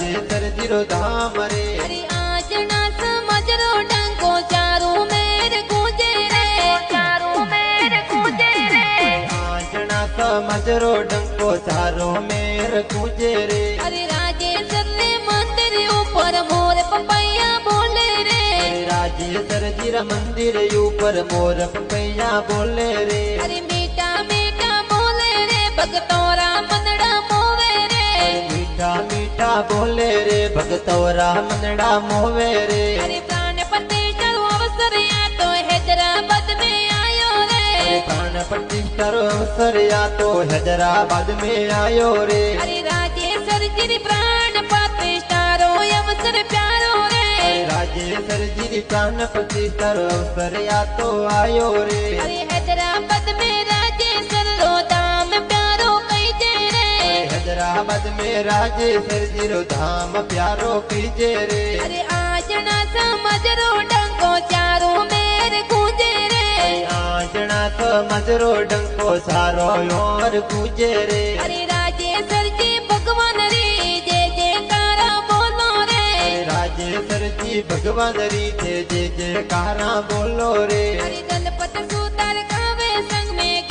राजेश्वर जी रो धाम रे। अरे आजना समझरो डंको चारू मेर गूंजे रे, चारू मेर गूंजे रे। आजना समझरो डंको चारो मेर गूंजे रे। अरे राजेश्वर रे मंदिर ऊपर मोर पपैया बोले रे। राजेश्वर जी रा मंदिर ऊपर मोर पपैया बोले रे। अरे मीठा मीठा बोले रे भगतोरा मनड़ा मोवे रे। मीठा मीठा बोले रे भगतोरा मनड़ा मोवे रे। अरे प्राण प्रतिष्ठा अवसर या तो हैदराबाद में आयो रे। प्राण प्रतिष्ठा अवसर या तो हैदराबाद में आयो रे। अरे राजेश्वर जी प्राण प्रतिष्ठा रो अवसर प्यारो रे। राजेश्वर जी प्राण प्रतिष्ठा अवसर या तो आयो रे। अरे हैदराबाद में राजेश्वर रो धाम प्यारो कई जे रे। हैदराबाद में राजेश्वर जी रो धाम प्यारो कीजे रे। अरे आजना समझरो डंको चारो मेर गूंजे रे। आजना समझरो डंको सारो और गूंजे रे। अरे राजेश्वर जी भगवान रे जय जयकारा बोलो रे। राजेश्वर जी भगवान री जय जयकारा बोलो रे। अरे दलपत सुतार गावे संग में